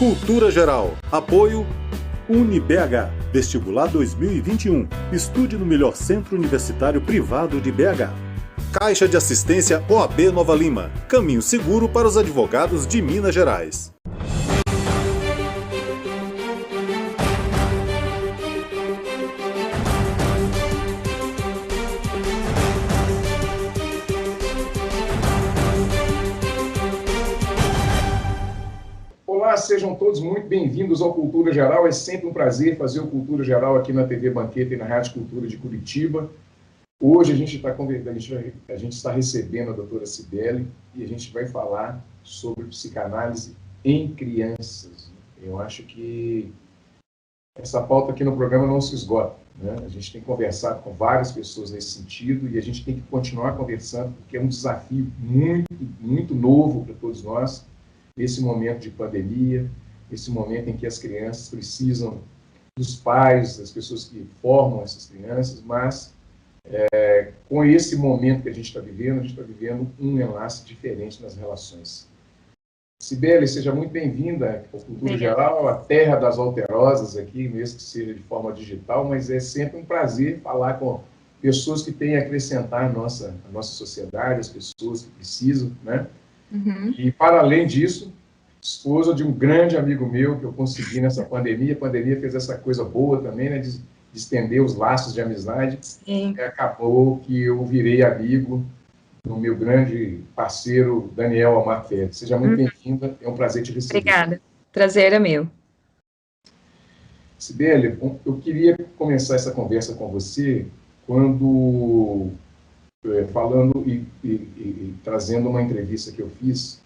Cultura Geral. Apoio UniBH. Vestibular 2021. Estude no melhor centro universitário privado de BH. Caixa de Assistência OAB Nova Lima. Caminho seguro para os advogados de Minas Gerais. Olá, sejam todos muito bem-vindos ao Cultura Geral. É sempre um prazer fazer o Cultura Geral aqui na TV Banqueta e na Rádio Cultura de Curitiba. Hoje a gente está recebendo a doutora Cibele e a gente vai falar sobre psicanálise em crianças. Eu acho que essa pauta aqui no programa não se esgota, né? A gente tem conversado com várias pessoas nesse sentido e a gente tem que continuar conversando porque é um desafio muito novo para todos nós. Esse momento de pandemia, esse momento em que as crianças precisam dos pais, das pessoas que formam essas crianças, mas com esse momento que a gente está vivendo um enlace diferente nas relações. Cibele, seja muito bem-vinda ao Cultura Geral, a terra das alterosas aqui, mesmo que seja de forma digital, mas é sempre um prazer falar com pessoas que têm a acrescentar a nossa sociedade, as pessoas que precisam, né? Uhum. E, para além disso, esposa de um grande amigo meu que eu consegui nessa pandemia. A pandemia fez essa coisa boa também, né, de estender os laços de amizade. Sim. E acabou que eu virei amigo do meu grande parceiro, Daniel Almar Pérez. Seja muito bem-vinda, é um prazer te receber. Obrigada, prazer é meu. Cibele, eu queria começar essa conversa com você falando e trazendo uma entrevista que eu fiz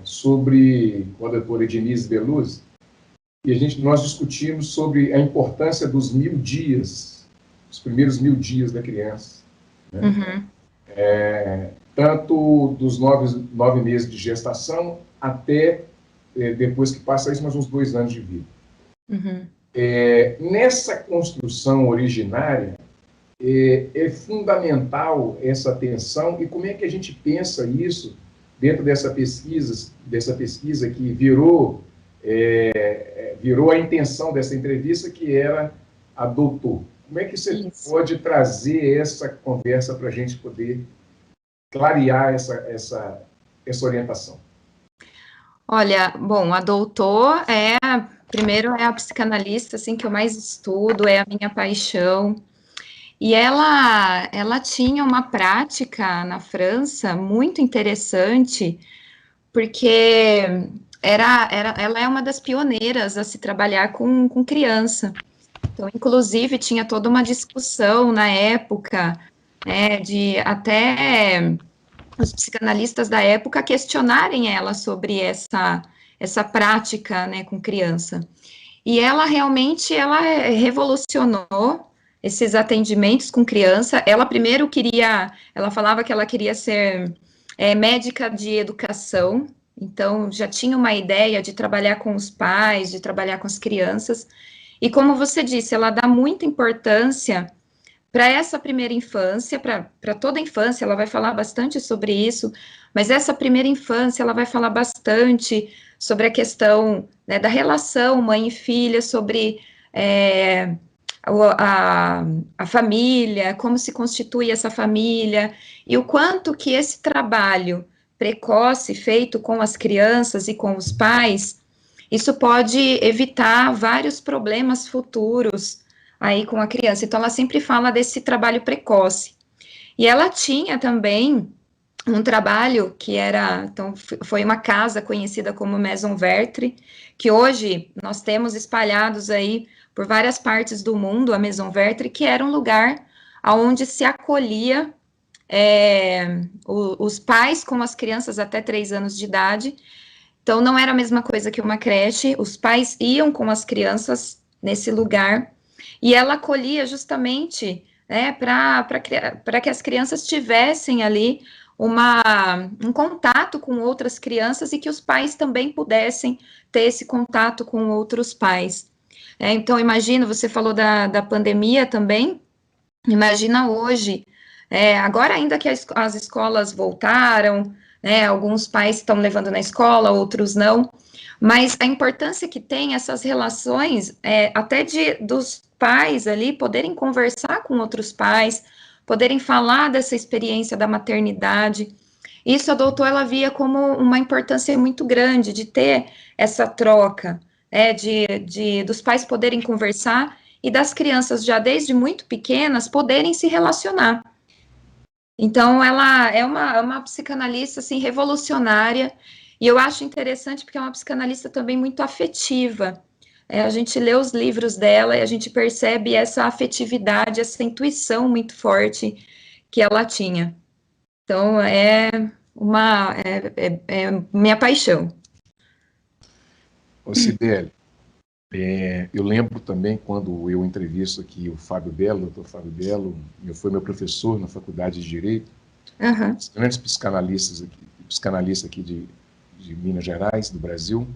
sobre com a doutora Denise Beluz, e nós discutimos sobre a importância dos 1000 dias, os primeiros 1000 dias da criança, né? Tanto dos 9 meses de gestação até depois que passa isso, mais uns 2 anos de vida. Nessa construção originária, é fundamental essa atenção, e como é que a gente pensa isso dentro dessa pesquisa que virou a intenção dessa entrevista, que era a doutor. Como é que você pode trazer essa conversa para a gente poder clarear essa orientação? Olha, bom, a doutor primeiro é a psicanalista assim, que eu mais estudo, é a minha paixão. E ela tinha uma prática na França muito interessante, porque ela é uma das pioneiras a se trabalhar com criança. Então, inclusive, tinha toda uma discussão na época, de até os psicanalistas da época questionarem ela sobre essa prática, né, com criança. E ela realmente revolucionou esses atendimentos com criança. Ela ela falava que ela queria ser médica de educação, então já tinha uma ideia de trabalhar com os pais, de trabalhar com as crianças, e como você disse, ela dá muita importância para essa primeira infância, para toda a infância, ela vai falar bastante sobre isso, mas essa primeira infância, ela vai falar bastante sobre a questão, né, da relação mãe e filha, sobre a família, como se constitui essa família, e o quanto que esse trabalho precoce feito com as crianças e com os pais, isso pode evitar vários problemas futuros aí com a criança. Então, ela sempre fala desse trabalho precoce. E ela tinha também um trabalho que foi uma casa conhecida como Maison Vertre, que hoje nós temos espalhados aí por várias partes do mundo, a Maison Vertre, que era um lugar onde se acolhia os pais com as crianças até 3 anos de idade. Então, não era a mesma coisa que uma creche, os pais iam com as crianças nesse lugar, e ela acolhia justamente, né, para que as crianças tivessem ali um contato com outras crianças e que os pais também pudessem ter esse contato com outros pais. Então, imagina, você falou da pandemia também, imagina hoje, agora ainda que as escolas voltaram, né? Alguns pais estão levando na escola, outros não. Mas a importância que tem essas relações, até dos pais ali poderem conversar com outros pais, poderem falar dessa experiência da maternidade. Isso a doutora ela via como uma importância muito grande de ter essa troca, dos pais poderem conversar e das crianças já desde muito pequenas poderem se relacionar. Então, ela é uma psicanalista, assim, revolucionária, e eu acho interessante porque é uma psicanalista também muito afetiva. A gente lê os livros dela e a gente percebe essa afetividade, essa intuição muito forte que ela tinha. Então, é minha paixão. Ô, Cibele, eu lembro também quando eu entrevisto aqui o Fábio Belo, o doutor Fábio Belo, foi meu professor na Faculdade de Direito, os grandes psicanalistas aqui de Minas Gerais, do Brasil,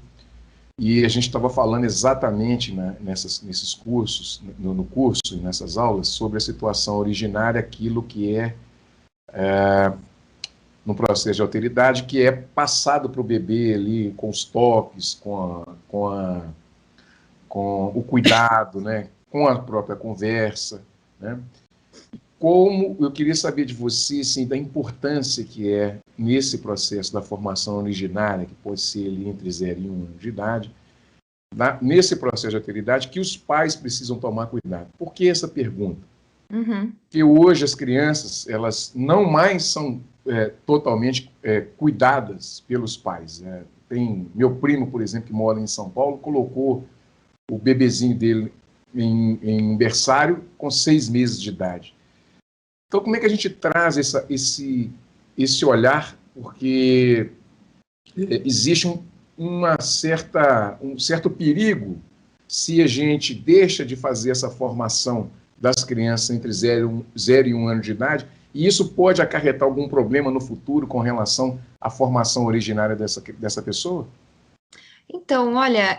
e a gente estava falando exatamente, né, nesses cursos, no curso e nessas aulas, sobre a situação originária, aquilo que no processo de alteridade, que é passado para o bebê ali com os toques, com o cuidado, né, com a própria conversa, né? Como eu queria saber de você, assim, da importância que é nesse processo da formação originária, que pode ser ali entre 0 e 1 ano de idade, nesse processo de alteridade, que os pais precisam tomar cuidado. Por que essa pergunta? Porque hoje as crianças, elas não mais são totalmente cuidadas pelos pais. Tem meu primo, por exemplo, que mora em São Paulo, colocou o bebezinho dele em berçário com 6 meses de idade. Então, como é que a gente traz esse olhar? Porque existe um certo perigo se a gente deixa de fazer essa formação das crianças entre 0 e 1 ano de idade, e isso pode acarretar algum problema no futuro com relação à formação originária dessa pessoa? Então, olha,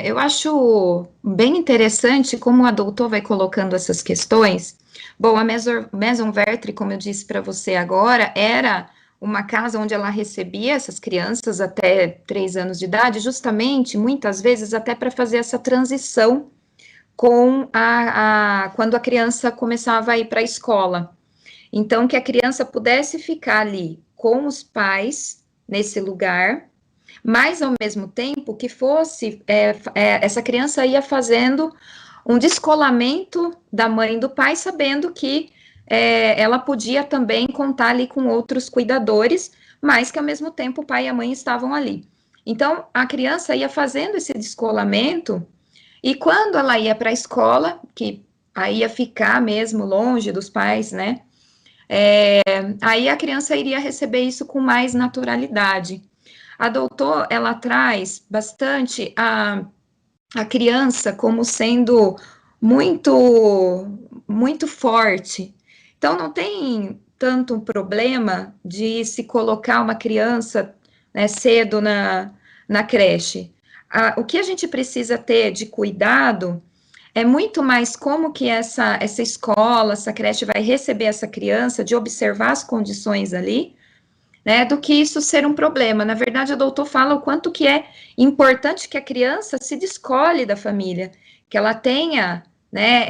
eu acho bem interessante como a doutora vai colocando essas questões. Bom, a Maison Vertre, como eu disse para você agora, era uma casa onde ela recebia essas crianças até 3 anos de idade, justamente, muitas vezes, até para fazer essa transição com quando a criança começava a ir para a escola. Então, que a criança pudesse ficar ali com os pais, nesse lugar, mas, ao mesmo tempo, que fosse, essa criança ia fazendo um descolamento da mãe e do pai, sabendo que ela podia também contar ali com outros cuidadores, mas que, ao mesmo tempo, o pai e a mãe estavam ali. Então, a criança ia fazendo esse descolamento, e quando ela ia para a escola, que aí ia ficar mesmo longe dos pais, né? Aí a criança iria receber isso com mais naturalidade. A doutora, ela traz bastante a criança como sendo muito forte. Então, não tem tanto um problema de se colocar uma criança, né, cedo na creche. O que a gente precisa ter de cuidado é muito mais como que essa escola, essa creche vai receber essa criança, de observar as condições ali, né, do que isso ser um problema. Na verdade, o doutor fala o quanto que é importante que a criança se descole da família, que ela tenha, né,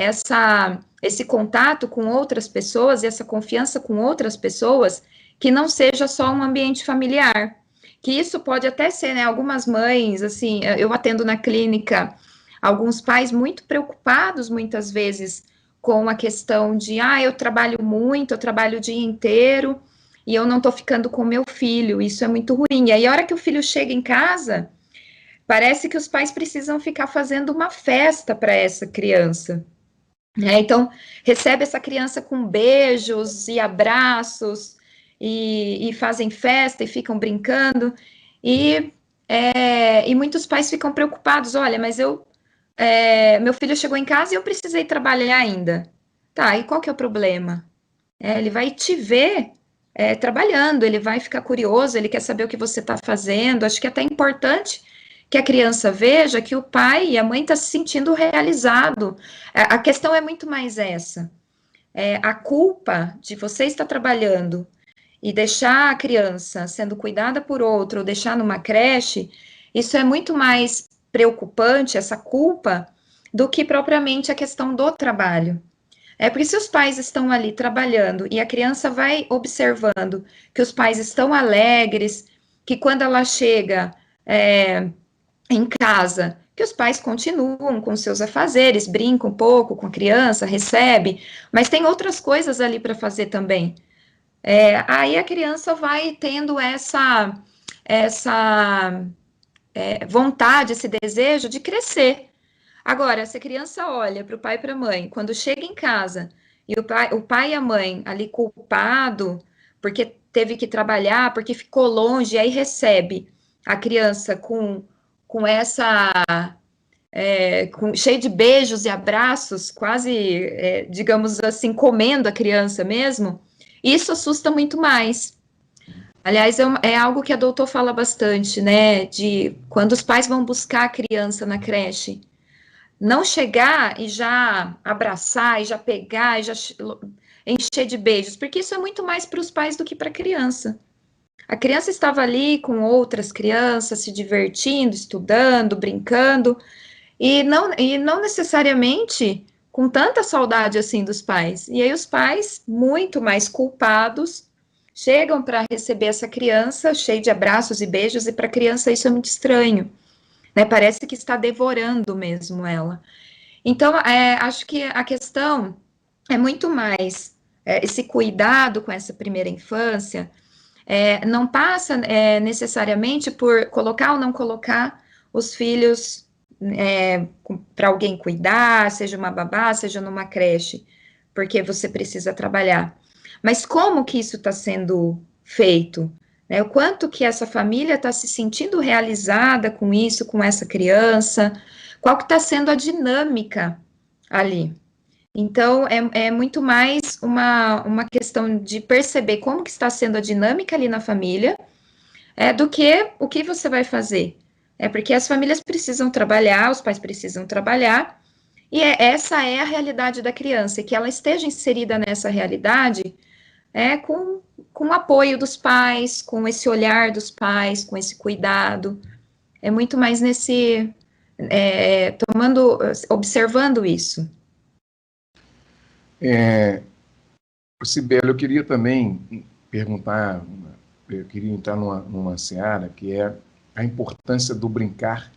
esse contato com outras pessoas e essa confiança com outras pessoas, que não seja só um ambiente familiar. Que isso pode até ser, né, algumas mães, assim, eu atendo na clínica alguns pais muito preocupados, muitas vezes, com a questão de, eu trabalho muito, eu trabalho o dia inteiro, e eu não tô ficando com meu filho, isso é muito ruim. E aí, a hora que o filho chega em casa, parece que os pais precisam ficar fazendo uma festa para essa criança. Então, recebe essa criança com beijos e abraços, e fazem festa, e ficam brincando, e muitos pais ficam preocupados, olha, mas meu filho chegou em casa e eu precisei trabalhar ainda. Tá, e qual que é o problema? Ele vai te ver trabalhando, ele vai ficar curioso, ele quer saber o que você está fazendo. Acho que é até importante que a criança veja que o pai e a mãe estão se sentindo realizado. A questão é muito mais essa. A culpa de você estar trabalhando e deixar a criança sendo cuidada por outro, ou deixar numa creche, isso é muito mais preocupante, essa culpa, do que propriamente a questão do trabalho. É porque se os pais estão ali trabalhando e a criança vai observando que os pais estão alegres, que quando ela chega em casa, que os pais continuam com seus afazeres, brincam um pouco com a criança, recebe, mas tem outras coisas ali para fazer também. Aí a criança vai tendo essa vontade, esse desejo de crescer. Agora, se a criança olha para o pai e para a mãe, quando chega em casa, e o pai e a mãe ali culpado, porque teve que trabalhar, porque ficou longe, aí recebe a criança com essa... cheio de beijos e abraços, quase, digamos assim, comendo a criança mesmo, isso assusta muito mais. Aliás, é algo que a doutora fala bastante, né, de quando os pais vão buscar a criança na creche, não chegar e já abraçar, e já pegar, e já encher de beijos, porque isso é muito mais para os pais do que para a criança. A criança estava ali com outras crianças, se divertindo, estudando, brincando, e não necessariamente com tanta saudade assim dos pais. E aí os pais, muito mais culpados, chegam para receber essa criança cheia de abraços e beijos, e para a criança isso é muito estranho, né? Parece que está devorando mesmo ela. Então, acho que a questão é muito mais esse cuidado com essa primeira infância, não passa necessariamente por colocar ou não colocar os filhos para alguém cuidar, seja uma babá, seja numa creche, porque você precisa trabalhar. Mas como que isso está sendo feito? Né? O quanto que essa família está se sentindo realizada com isso, com essa criança? Qual que está sendo a dinâmica ali? Então, é muito mais uma questão de perceber como que está sendo a dinâmica ali na família, do que o que você vai fazer. Porque as famílias precisam trabalhar, os pais precisam trabalhar, e essa é a realidade da criança, e que ela esteja inserida nessa realidade com o apoio dos pais, com esse olhar dos pais, com esse cuidado. É muito mais observando isso. Cibele, eu queria também perguntar, eu queria entrar numa seara que é a importância do brincar,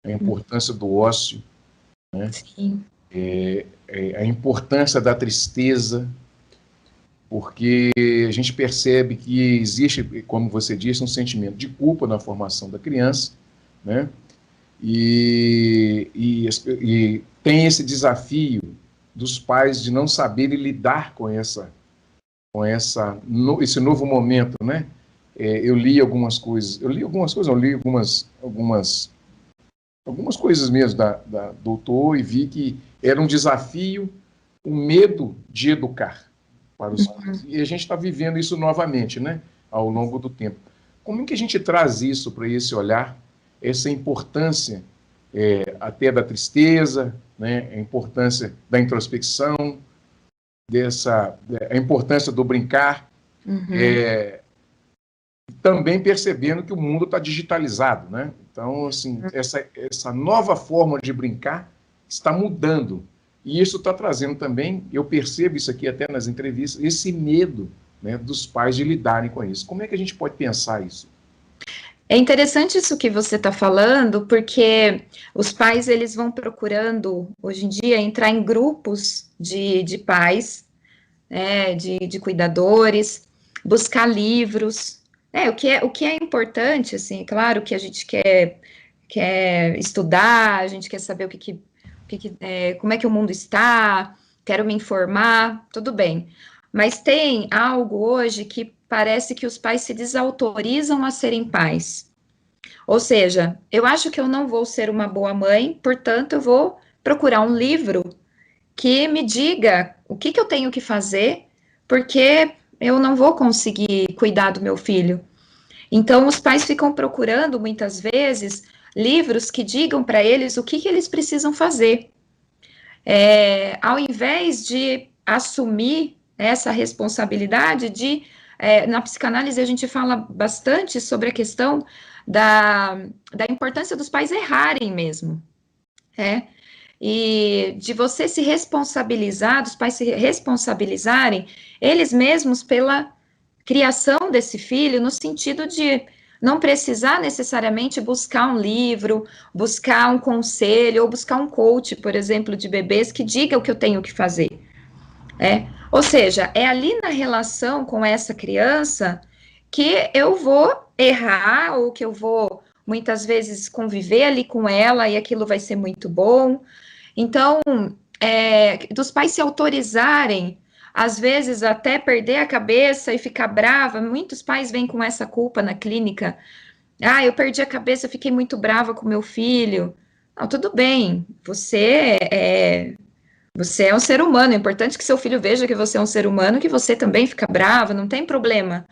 a importância do ócio, né? Sim. A importância da tristeza, porque a gente percebe que existe, como você disse, um sentimento de culpa na formação da criança, né? E tem esse desafio dos pais de não saberem lidar com esse novo momento, né? Eu li algumas coisas mesmo da doutor, e vi que era um desafio, um medo de educar para os pais. E a gente está vivendo isso novamente, né? Ao longo do tempo. Como é que a gente traz isso para esse olhar, essa importância até da tristeza, né? A importância da introspecção, a importância do brincar, também percebendo que o mundo está digitalizado, né? Então, assim, essa nova forma de brincar está mudando. E isso está trazendo também, eu percebo isso aqui até nas entrevistas, esse medo, né, dos pais de lidarem com isso. Como é que a gente pode pensar isso? É interessante isso que você está falando, porque os pais, eles vão procurando, hoje em dia, entrar em grupos de pais, de cuidadores, buscar livros. O que é importante, assim, claro que a gente quer estudar, a gente quer saber como é que o mundo está, quero me informar, tudo bem. Mas tem algo hoje que parece que os pais se desautorizam a serem pais. Ou seja, eu acho que eu não vou ser uma boa mãe, portanto, eu vou procurar um livro que me diga o que eu tenho que fazer, porque eu não vou conseguir cuidar do meu filho. Então, os pais ficam procurando, muitas vezes, livros que digam para eles o que eles precisam fazer. Ao invés de assumir essa responsabilidade de na psicanálise a gente fala bastante sobre a questão da importância dos pais errarem mesmo, e de você se responsabilizar, dos pais se responsabilizarem eles mesmos pela criação desse filho, no sentido de não precisar necessariamente buscar um livro, buscar um conselho, ou buscar um coach, por exemplo, de bebês, que diga o que eu tenho que fazer. Ou seja, é ali na relação com essa criança que eu vou errar, ou que eu vou, muitas vezes, conviver ali com ela, e aquilo vai ser muito bom. Então, dos pais se autorizarem, às vezes até perder a cabeça e ficar brava. Muitos pais vêm com essa culpa na clínica. Eu perdi a cabeça, eu fiquei muito brava com meu filho. Não, tudo bem, você é um ser humano, é importante que seu filho veja que você é um ser humano, que você também fica brava, não tem problema.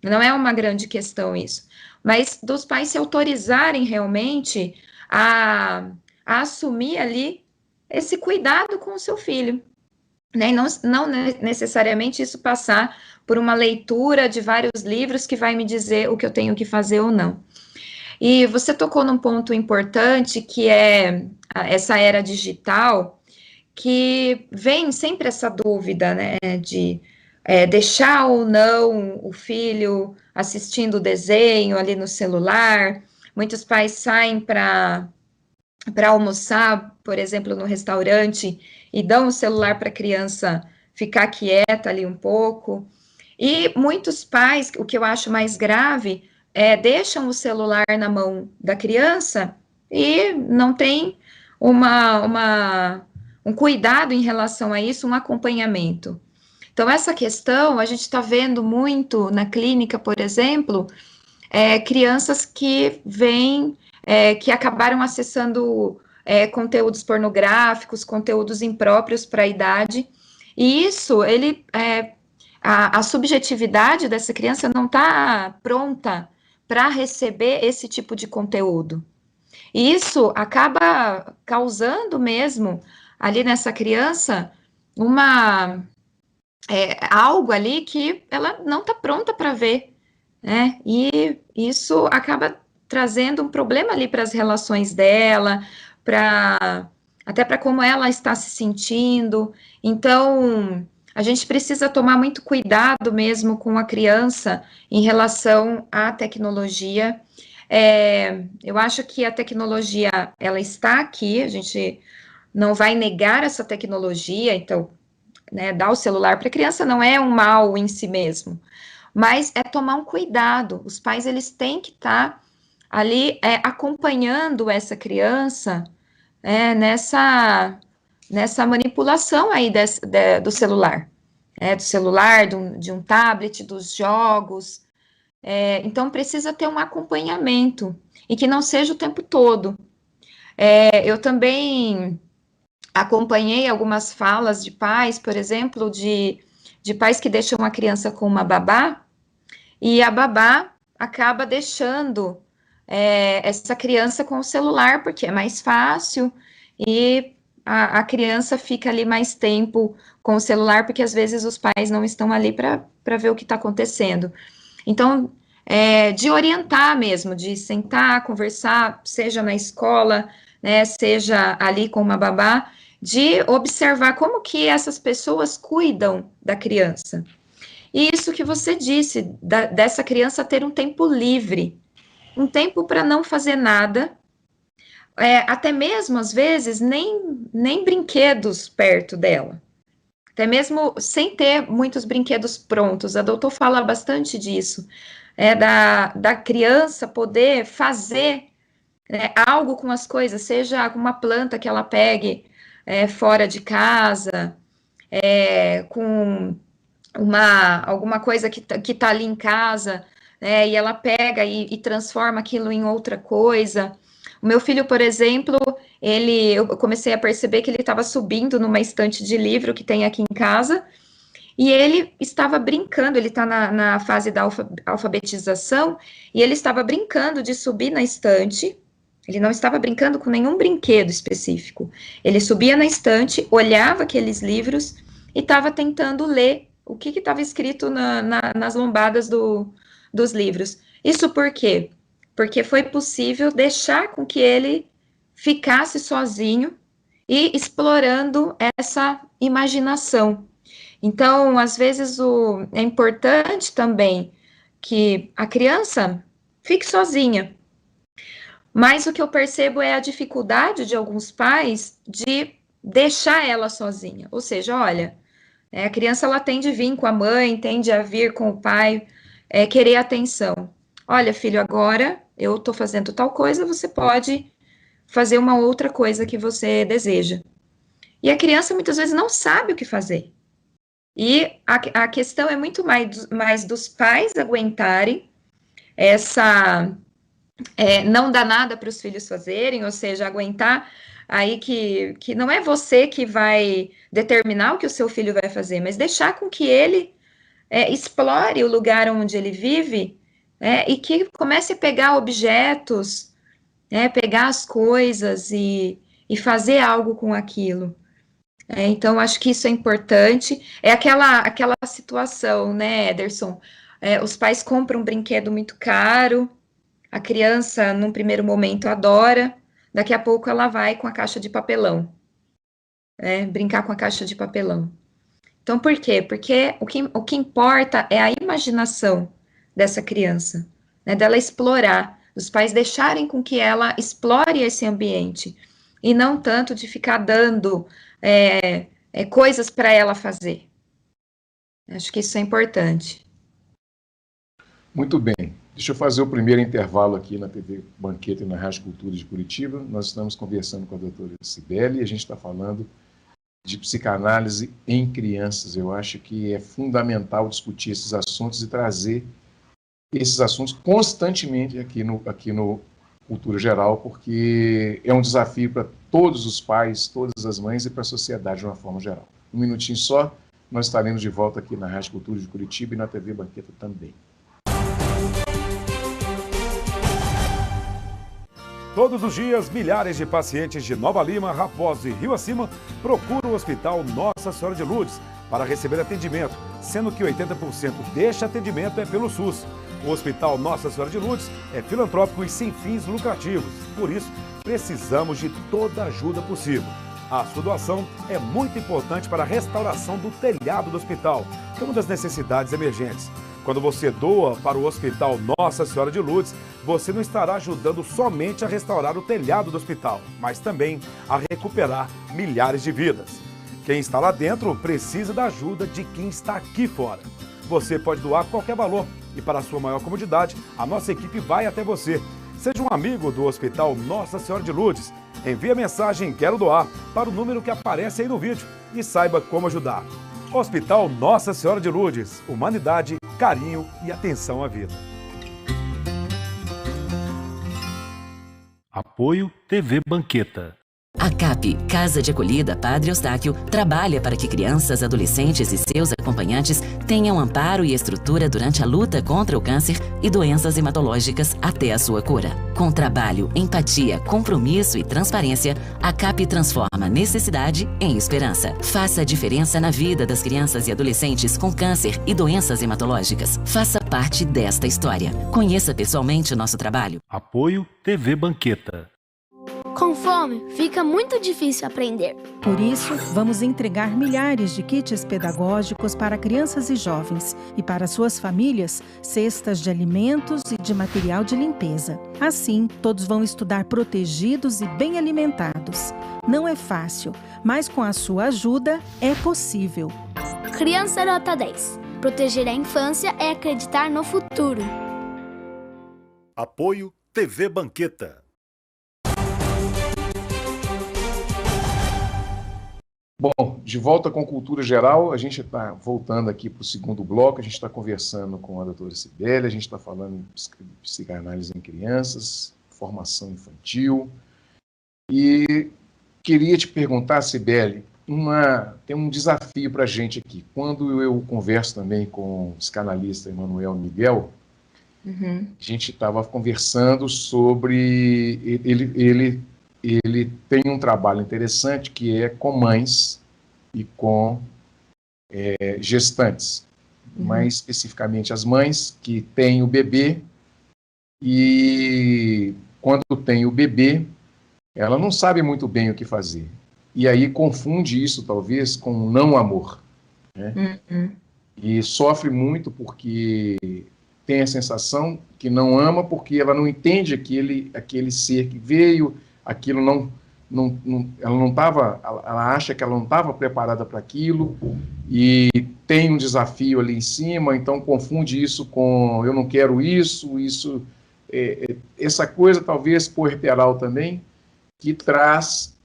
Não é uma grande questão isso. Mas dos pais se autorizarem realmente a assumir ali esse cuidado com o seu filho. Né? E não necessariamente isso passar por uma leitura de vários livros que vai me dizer o que eu tenho que fazer ou não. E você tocou num ponto importante, que é essa era digital, que vem sempre essa dúvida, né, de deixar ou não o filho assistindo desenho ali no celular. Muitos pais saem para almoçar, por exemplo, no restaurante, e dão o celular para a criança ficar quieta ali um pouco. E muitos pais, o que eu acho mais grave, deixam o celular na mão da criança e não tem um cuidado em relação a isso, um acompanhamento. Então, essa questão, a gente está vendo muito na clínica, por exemplo, crianças que vêm, que acabaram acessando conteúdos pornográficos, conteúdos impróprios para a idade, e isso, a subjetividade dessa criança não está pronta para receber esse tipo de conteúdo. E isso acaba causando mesmo, ali nessa criança, algo ali que ela não está pronta para ver, né? E isso acaba trazendo um problema ali para as relações dela, até para como ela está se sentindo. Então, a gente precisa tomar muito cuidado mesmo com a criança em relação à tecnologia. Eu acho que a tecnologia, ela está aqui, a gente não vai negar essa tecnologia, então, né, dar o celular para a criança não é um mal em si mesmo, mas é tomar um cuidado. Os pais, eles têm que estar ali acompanhando essa criança nessa manipulação aí do celular, de um tablet, dos jogos. Então, precisa ter um acompanhamento, e que não seja o tempo todo. Eu também acompanhei algumas falas de pais, por exemplo, de pais que deixam a criança com uma babá, e a babá acaba deixando essa criança com o celular, porque é mais fácil, e a criança fica ali mais tempo com o celular, porque às vezes os pais não estão ali para ver o que está acontecendo. Então, de orientar mesmo, de sentar, conversar, seja na escola, né, seja ali com uma babá, de observar como que essas pessoas cuidam da criança. E isso que você disse, dessa criança ter um tempo livre, um tempo para não fazer nada, até mesmo, às vezes, nem brinquedos perto dela. Até mesmo sem ter muitos brinquedos prontos. A doutora fala bastante disso, da criança poder fazer algo com as coisas, seja com uma planta que ela pegue fora de casa, com alguma coisa que tá ali em casa, e ela pega e transforma aquilo em outra coisa. O meu filho, por exemplo, eu comecei a perceber que ele estava subindo numa estante de livro que tem aqui em casa, e ele estava brincando, ele está na fase da alfabetização, e ele estava brincando de subir na estante. Ele não estava brincando com nenhum brinquedo específico. Ele subia na estante, olhava aqueles livros e estava tentando ler o que estava escrito nas lombadas dos livros. Isso por quê? Porque foi possível deixar com que ele ficasse sozinho e explorando essa imaginação. Então, às vezes, é importante também que a criança fique sozinha. Mas o que eu percebo é a dificuldade de alguns pais de deixar ela sozinha. Ou seja, olha, a criança ela tende a vir com a mãe, tende a vir com o pai, querer atenção. Olha, filho, agora eu estou fazendo tal coisa, você pode fazer uma outra coisa que você deseja. E a criança muitas vezes não sabe o que fazer. E a questão é muito mais dos pais aguentarem essa não dar nada para os filhos fazerem, ou seja, aguentar aí que não é você que vai determinar o que o seu filho vai fazer, mas deixar com que ele explore o lugar onde ele vive e que comece a pegar objetos, pegar as coisas e fazer algo com aquilo. Então, acho que isso é importante. É aquela situação, né, Ederson? Os pais compram um brinquedo muito caro, a criança, num primeiro momento, adora, daqui a pouco ela vai com a caixa de papelão, brincar com a caixa de papelão. Então, por quê? Porque o que importa é a imaginação dessa criança, dela explorar, os pais deixarem com que ela explore esse ambiente, e não tanto de ficar dando coisas para ela fazer. Acho que isso é importante. Muito bem. Deixa eu fazer o primeiro intervalo aqui na TV Banqueta e na Rádio Cultura de Curitiba. Nós estamos conversando com a doutora Cibele e a gente está falando de psicanálise em crianças. Eu acho que é fundamental discutir esses assuntos e trazer esses assuntos constantemente aqui no Cultura Geral, porque é um desafio para todos os pais, todas as mães e para a sociedade de uma forma geral. Um minutinho só, nós estaremos de volta aqui na Rádio Cultura de Curitiba e na TV Banqueta também. Todos os dias, milhares de pacientes de Nova Lima, Raposo e Rio Acima procuram o Hospital Nossa Senhora de Lourdes para receber atendimento, sendo que 80% deste atendimento é pelo SUS. O Hospital Nossa Senhora de Lourdes é filantrópico e sem fins lucrativos, por isso precisamos de toda a ajuda possível. A sua doação é muito importante para a restauração do telhado do hospital, que é uma das necessidades emergentes. Quando você doa para o Hospital Nossa Senhora de Lourdes, você não estará ajudando somente a restaurar o telhado do hospital, mas também a recuperar milhares de vidas. Quem está lá dentro precisa da ajuda de quem está aqui fora. Você pode doar qualquer valor e, para a sua maior comodidade, a nossa equipe vai até você. Seja um amigo do Hospital Nossa Senhora de Lourdes. Envie a mensagem "Quero doar" para o número que aparece aí no vídeo e saiba como ajudar. Hospital Nossa Senhora de Lourdes. Humanidade, carinho e atenção à vida. Apoio TV Banqueta. A CAP, Casa de Acolhida Padre Eustáquio, trabalha para que crianças, adolescentes e seus acompanhantes tenham amparo e estrutura durante a luta contra o câncer e doenças hematológicas até a sua cura. Com trabalho, empatia, compromisso e transparência, a CAP transforma necessidade em esperança. Faça a diferença na vida das crianças e adolescentes com câncer e doenças hematológicas. Faça parte desta história. Conheça pessoalmente o nosso trabalho. Apoio TV Banqueta. Com fome, fica muito difícil aprender. Por isso, vamos entregar milhares de kits pedagógicos para crianças e jovens e para suas famílias, cestas de alimentos e de material de limpeza. Assim, todos vão estudar protegidos e bem alimentados. Não é fácil, mas com a sua ajuda é possível. Criança Nota 10. Proteger a infância é acreditar no futuro. Apoio TV Banqueta. Bom, de volta com Cultura Geral, a gente está voltando aqui para o segundo bloco, a gente está conversando com a doutora Cibele, a gente está falando de psicanálise em crianças, formação infantil, e queria te perguntar, Cibele, tem um desafio para a gente aqui. Quando eu converso também com o psicanalista Emanuel Miguel, a gente estava conversando sobre... Ele tem um trabalho interessante que é com mães e com gestantes, mais especificamente as mães que têm o bebê, e quando tem o bebê, ela não sabe muito bem o que fazer. E aí confunde isso, talvez, com não amor, né? E sofre muito porque tem a sensação que não ama, porque ela não entende aquele ser que veio, aquilo ela não estava, ela acha que ela não estava preparada para aquilo, e tem um desafio ali em cima, então confunde isso com eu não quero isso, essa coisa talvez puerperal também, que traz,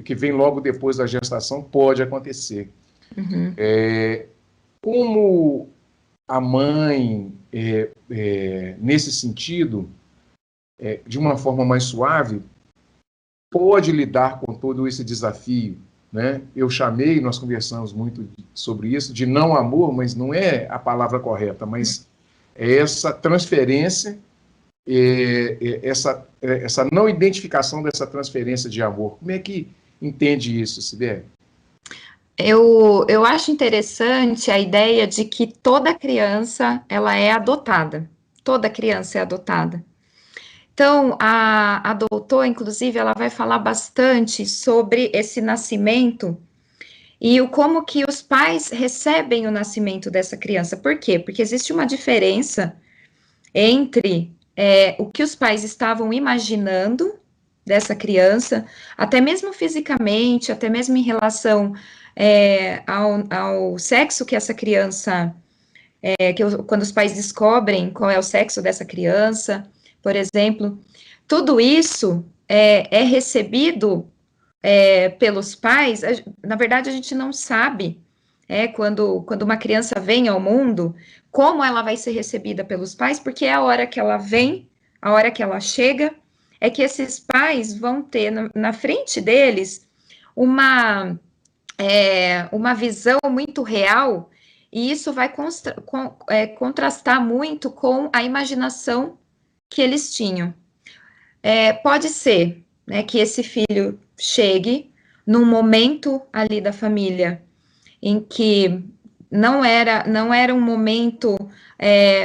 que vem logo depois da gestação, pode acontecer. Como a mãe, nesse sentido, de uma forma mais suave, pode lidar com todo esse desafio, né? Nós conversamos muito sobre isso, de não amor, mas não é a palavra correta, mas é essa transferência, essa não identificação dessa transferência de amor. Como é que entende isso, Sibeli? Eu acho interessante a ideia de que toda criança, ela é adotada. Toda criança é adotada. Então, a doutora, inclusive, ela vai falar bastante sobre esse nascimento e como que os pais recebem o nascimento dessa criança. Por quê? Porque existe uma diferença entre o que os pais estavam imaginando dessa criança, até mesmo fisicamente, até mesmo em relação ao sexo que essa criança, quando os pais descobrem qual é o sexo dessa criança, por exemplo, tudo isso é recebido pelos pais. Na verdade, a gente não sabe, quando uma criança vem ao mundo, como ela vai ser recebida pelos pais, porque é a hora que ela vem, a hora que ela chega, é que esses pais vão ter na frente deles uma visão muito real, e isso vai contrastar muito com a imaginação que eles tinham. Pode ser, né, que esse filho chegue num momento ali da família em que não era um momento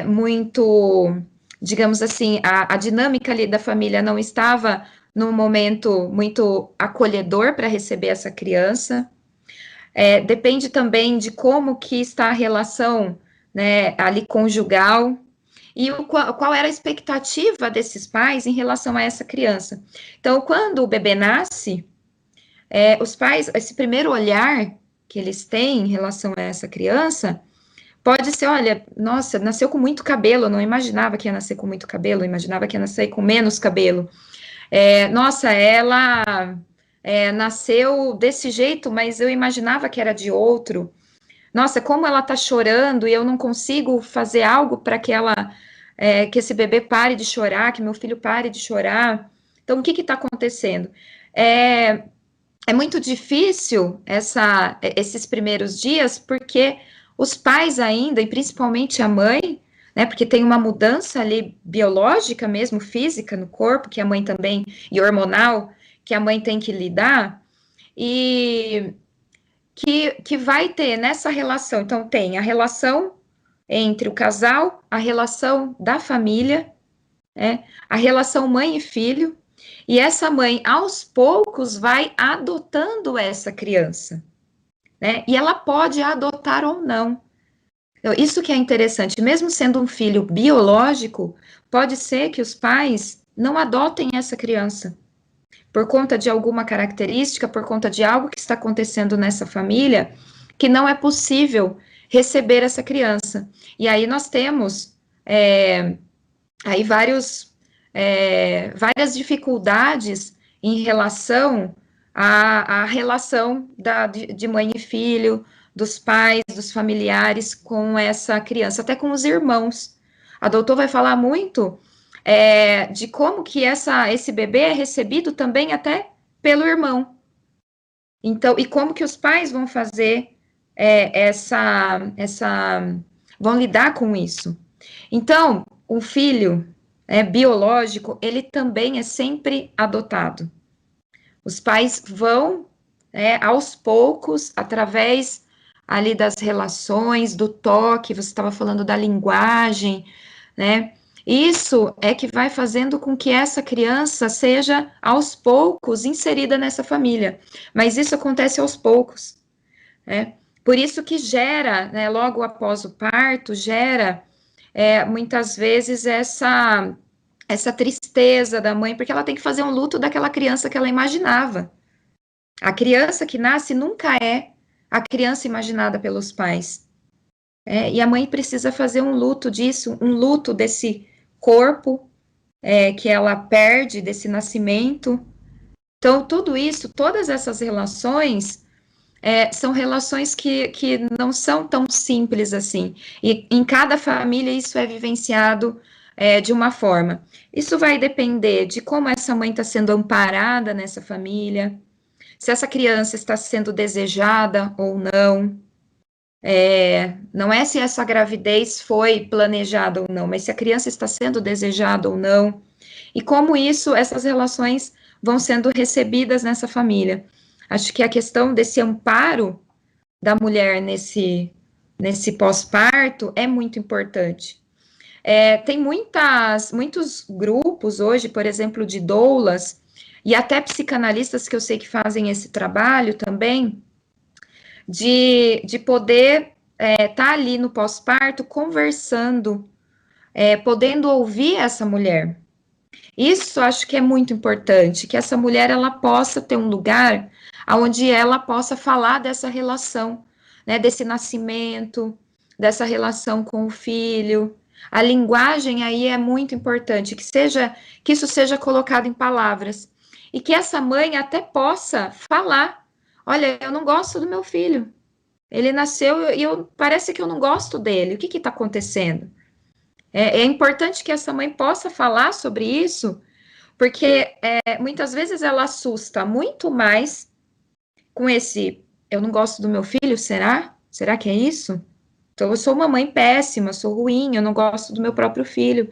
muito, digamos assim, a dinâmica ali da família não estava num momento muito acolhedor para receber essa criança. Depende também de como que está a relação, né, ali conjugal, e qual era a expectativa desses pais em relação a essa criança. Então, quando o bebê nasce, os pais, esse primeiro olhar que eles têm em relação a essa criança, pode ser, olha, nossa, nasceu com muito cabelo, eu não imaginava que ia nascer com muito cabelo, eu imaginava que ia nascer com menos cabelo. Nossa, ela nasceu desse jeito, mas eu imaginava que era de outro. Nossa, como ela tá chorando e eu não consigo fazer algo para que que esse bebê pare de chorar, que meu filho pare de chorar. Então, o que está acontecendo? É muito difícil esses primeiros dias, porque os pais ainda, e principalmente a mãe, né, porque tem uma mudança ali biológica mesmo, física no corpo, que a mãe também, e hormonal, que a mãe tem que lidar, e que vai ter nessa relação. Então, tem a relação entre o casal, a relação da família, a relação mãe e filho, e essa mãe, aos poucos, vai adotando essa criança, né? E ela pode adotar ou não. Então, isso que é interessante, mesmo sendo um filho biológico, pode ser que os pais não adotem essa criança, por conta de alguma característica, por conta de algo que está acontecendo nessa família, que não é possível receber essa criança. E aí nós temos aí várias dificuldades em relação à relação de mãe e filho, dos pais, dos familiares com essa criança, até com os irmãos. A doutora vai falar muito de como que esse bebê é recebido também até pelo irmão. Então, e como que os pais vão fazer vão lidar com isso. Então, um filho biológico, ele também é sempre adotado. Os pais vão né, aos poucos, através ali das relações, do toque, você estava falando da linguagem, né? Isso é que vai fazendo com que essa criança seja, aos poucos, inserida nessa família. Mas isso acontece aos poucos, né? Por isso que gera, né, logo após o parto, gera muitas vezes essa tristeza da mãe, porque ela tem que fazer um luto daquela criança que ela imaginava. A criança que nasce nunca é a criança imaginada pelos pais. E a mãe precisa fazer um luto disso, um luto desse corpo que ela perde, desse nascimento. Então, tudo isso, todas essas relações, são relações que não são tão simples assim. E em cada família isso é vivenciado de uma forma. Isso vai depender de como essa mãe está sendo amparada nessa família, se essa criança está sendo desejada ou não. Não é se essa gravidez foi planejada ou não, mas se a criança está sendo desejada ou não. E como essas relações vão sendo recebidas nessa família. Acho que a questão desse amparo da mulher nesse pós-parto é muito importante. Tem muitos grupos hoje, por exemplo, de doulas, e até psicanalistas que eu sei que fazem esse trabalho também, de poder estar ali no pós-parto conversando, podendo ouvir essa mulher. Isso acho que é muito importante, que essa mulher ela possa ter um lugar onde ela possa falar dessa relação, né, desse nascimento, dessa relação com o filho. A linguagem aí é muito importante, que isso seja colocado em palavras, e que essa mãe até possa falar, olha, eu não gosto do meu filho, ele nasceu e parece que eu não gosto dele, o que está acontecendo? É importante que essa mãe possa falar sobre isso, porque muitas vezes ela assusta muito mais com eu não gosto do meu filho, será? Será que é isso? Então, eu sou uma mãe péssima, sou ruim, eu não gosto do meu próprio filho.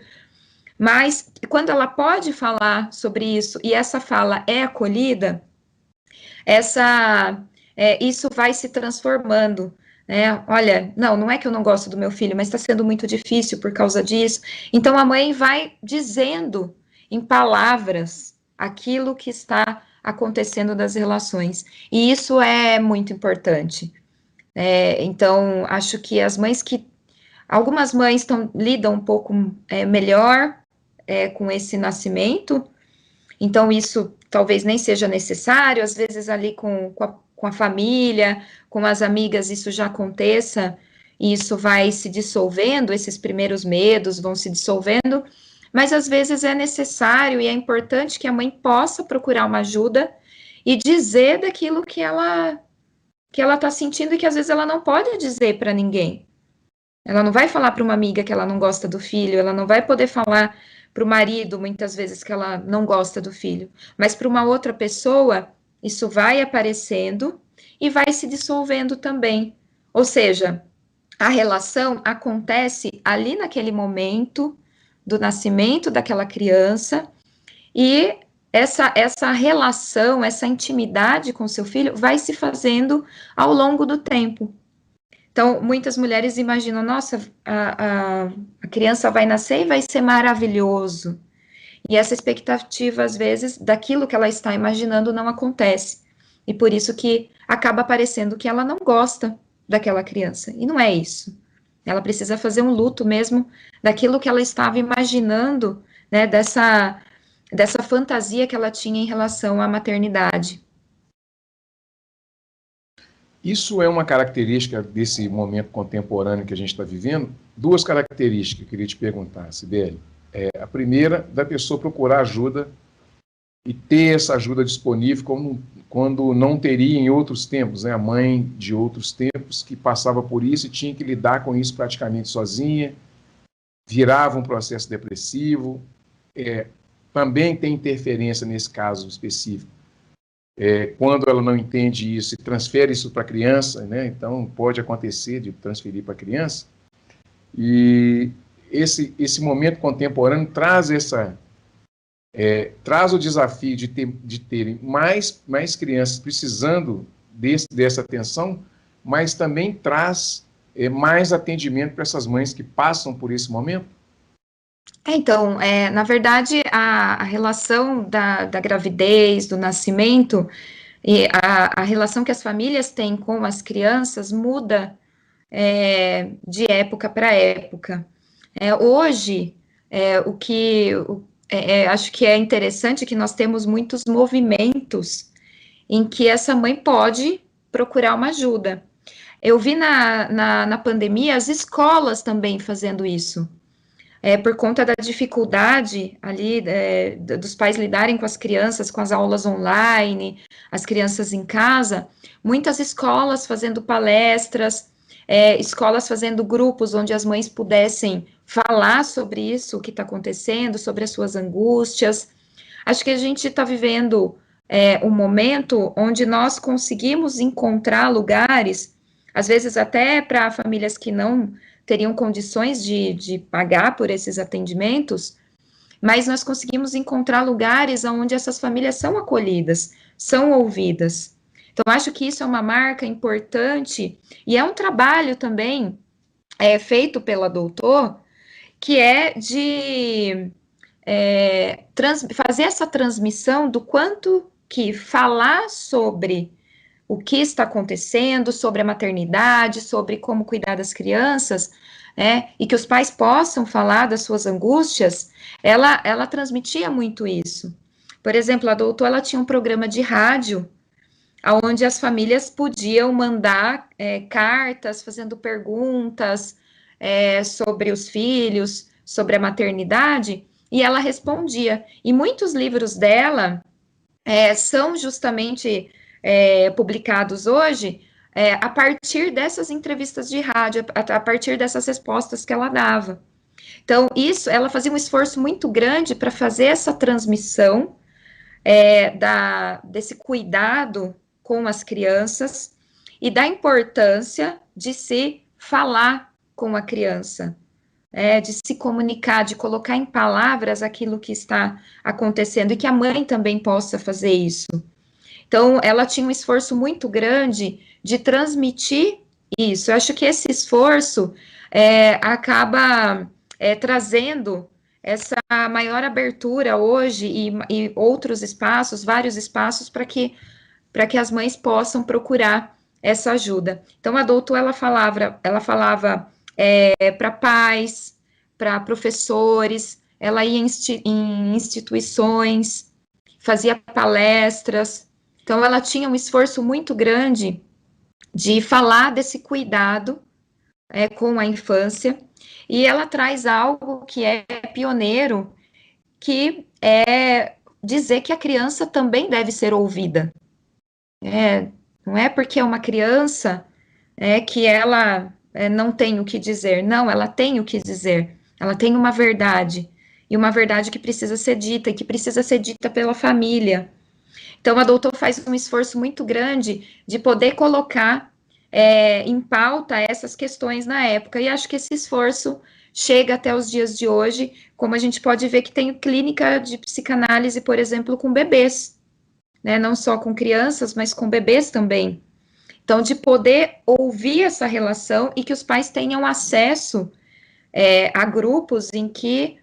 Mas, quando ela pode falar sobre isso, e essa fala é acolhida, isso vai se transformando, né? Olha, não é que eu não gosto do meu filho, mas está sendo muito difícil por causa disso. Então, a mãe vai dizendo em palavras aquilo que está acontecendo das relações. E isso é muito importante. Então, acho que algumas mães lidam um pouco melhor com esse nascimento, então isso talvez nem seja necessário, às vezes ali com a família, com as amigas, isso já aconteça, e isso vai se dissolvendo, esses primeiros medos vão se dissolvendo, mas às vezes é necessário e é importante que a mãe possa procurar uma ajuda e dizer daquilo que ela está sentindo e que às vezes ela não pode dizer para ninguém. Ela não vai falar para uma amiga que ela não gosta do filho, ela não vai poder falar para o marido, muitas vezes, que ela não gosta do filho, mas para uma outra pessoa, isso vai aparecendo e vai se dissolvendo também. Ou seja, a relação acontece ali naquele momento do nascimento daquela criança, e essa relação, essa intimidade com seu filho vai se fazendo ao longo do tempo. Então, muitas mulheres imaginam, nossa, a criança vai nascer e vai ser maravilhoso. E essa expectativa, às vezes, daquilo que ela está imaginando não acontece. E por isso que acaba parecendo que ela não gosta daquela criança. E não é isso. Ela precisa fazer um luto mesmo daquilo que ela estava imaginando, né, dessa fantasia que ela tinha em relação à maternidade. Isso é uma característica desse momento contemporâneo que a gente está vivendo. Duas características que eu queria te perguntar, Sibeli. A primeira, da pessoa procurar ajuda e ter essa ajuda disponível quando não teria em outros tempos, né? A mãe de outros tempos que passava por isso e tinha que lidar com isso praticamente sozinha, virava um processo depressivo. Também tem interferência nesse caso específico. Quando ela não entende isso e transfere isso para a criança, né? Então pode acontecer de transferir para a criança. E esse momento contemporâneo traz traz o desafio de terem mais crianças precisando dessa atenção, mas também traz mais atendimento para essas mães que passam por esse momento? Então, na verdade, a relação da gravidez, do nascimento, e a relação que as famílias têm com as crianças muda de época para época. Hoje, acho que é interessante que nós temos muitos movimentos em que essa mãe pode procurar uma ajuda. Eu vi na pandemia as escolas também fazendo isso. Por conta da dificuldade ali dos pais lidarem com as crianças, com as aulas online, as crianças em casa, muitas escolas fazendo palestras, escolas fazendo grupos onde as mães pudessem falar sobre isso, o que está acontecendo, sobre as suas angústias. Acho que a gente está vivendo um momento onde nós conseguimos encontrar lugares, às vezes até para famílias que não teriam condições de pagar por esses atendimentos, mas nós conseguimos encontrar lugares onde essas famílias são acolhidas, são ouvidas. Então, acho que isso é uma marca importante, e é um trabalho também feito pela Doutor, que é de fazer essa transmissão do quanto que falar sobre o que está acontecendo, sobre a maternidade, sobre como cuidar das crianças, e que os pais possam falar das suas angústias, ela transmitia muito isso. Por exemplo, a Doutor, ela tinha um programa de rádio, onde as famílias podiam mandar cartas, fazendo perguntas sobre os filhos, sobre a maternidade, e ela respondia. E muitos livros dela são justamente publicados hoje a partir dessas entrevistas de rádio, a partir dessas respostas que ela dava. Então, ela fazia um esforço muito grande para fazer essa transmissão desse cuidado com as crianças e da importância de se falar com a criança, de se comunicar, de colocar em palavras aquilo que está acontecendo, e que a mãe também possa fazer isso. Então, ela tinha um esforço muito grande de transmitir isso. Eu acho que esse esforço acaba trazendo essa maior abertura hoje e outros espaços, vários espaços, para que as mães possam procurar essa ajuda. Então, a Doutor, ela falava para pais, para professores, ela ia em instituições, fazia palestras. Então, ela tinha um esforço muito grande de falar desse cuidado com a infância, e ela traz algo que é pioneiro, que é dizer que a criança também deve ser ouvida. Não é porque é uma criança que ela não tem o que dizer. Não, ela tem o que dizer. Ela tem uma verdade, e uma verdade que precisa ser dita, e que precisa ser dita pela família. Então, a Doutor faz um esforço muito grande de poder colocar em pauta essas questões na época, e acho que esse esforço chega até os dias de hoje, como a gente pode ver que tem clínica de psicanálise, por exemplo, com bebês, né? Não só com crianças, mas com bebês também. Então, de poder ouvir essa relação e que os pais tenham acesso a grupos em que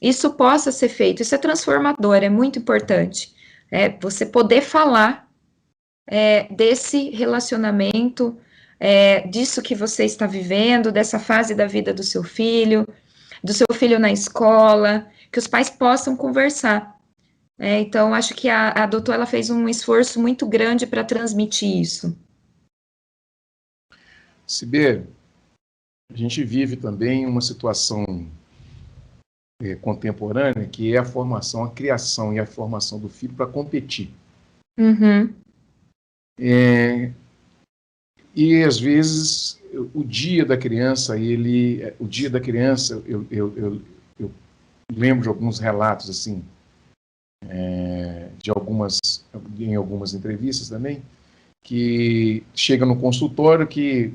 isso possa ser feito. Isso é transformador, é muito importante. Você poder falar desse relacionamento, disso que você está vivendo, dessa fase da vida do seu filho na escola, que os pais possam conversar. Então, acho que a Doutor, ela fez um esforço muito grande para transmitir isso. Sibeli, a gente vive também uma situação contemporânea, que é a formação, a criação e a formação do filho para competir. Uhum. E às vezes o dia da criança, eu lembro de alguns relatos assim, em algumas entrevistas também, que chega no consultório que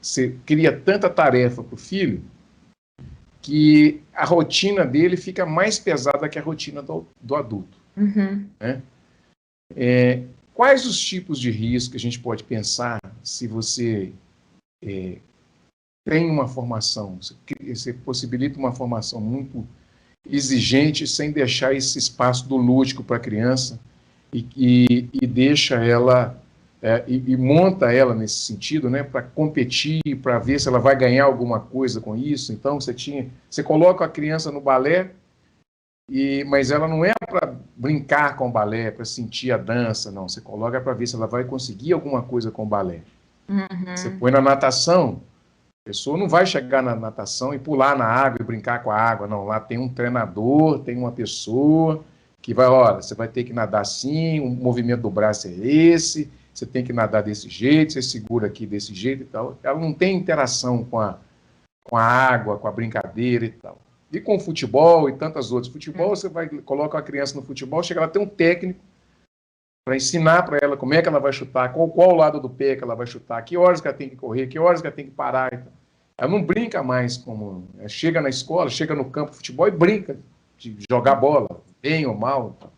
você cria tanta tarefa para o filho que a rotina dele fica mais pesada que a rotina do adulto. Uhum. Né? Quais os tipos de risco que a gente pode pensar se você tem uma formação, você possibilita uma formação muito exigente sem deixar esse espaço do lúdico para a criança e deixa ela, e monta ela nesse sentido, né, para competir, para ver se ela vai ganhar alguma coisa com isso. Então você coloca a criança no balé, mas ela não é para brincar com o balé, para sentir a dança, não. Você coloca para ver se ela vai conseguir alguma coisa com o balé. Uhum. Você põe na natação, a pessoa não vai chegar na natação e pular na água e brincar com a água, não. Lá tem um treinador, tem uma pessoa que vai, olha, você vai ter que nadar assim, o movimento do braço é esse, você tem que nadar desse jeito, você segura aqui desse jeito e tal. Ela não tem interação com a água, com a brincadeira e tal. E com o futebol e tantas outras. Futebol, você coloca a criança no futebol, chega lá, tem um técnico para ensinar para ela como é que ela vai chutar, qual lado do pé que ela vai chutar, que horas que ela tem que correr, que horas que ela tem que parar. Então. Ela não brinca mais como... chega na escola, chega no campo de futebol e brinca de jogar bola, bem ou mal. Então.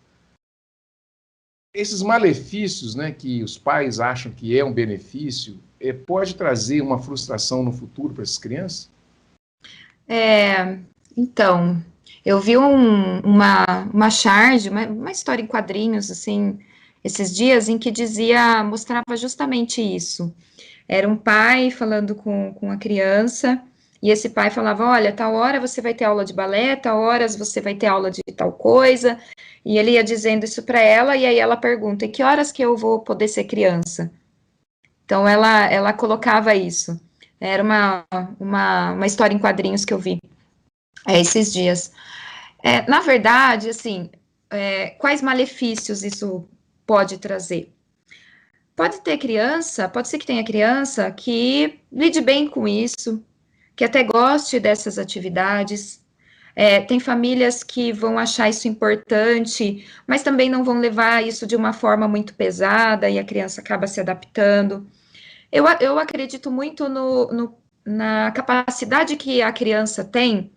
Esses malefícios, né, que os pais acham que é um benefício, pode trazer uma frustração no futuro para essas crianças? Então, eu vi uma charge, uma história em quadrinhos, assim, esses dias, em que mostrava justamente isso. Era um pai falando com a criança, e esse pai falava, olha, tal hora você vai ter aula de balé, tal horas você vai ter aula de tal coisa, e ele ia dizendo isso para ela, e aí ela pergunta, e que horas que eu vou poder ser criança? Então, ela colocava isso. Era uma história em quadrinhos que eu vi esses dias. Na verdade, assim, quais malefícios isso pode trazer? Pode ser que tenha criança que lide bem com isso, que até goste dessas atividades. Tem famílias que vão achar isso importante, mas também não vão levar isso de uma forma muito pesada e a criança acaba se adaptando. Eu acredito muito na capacidade que a criança tem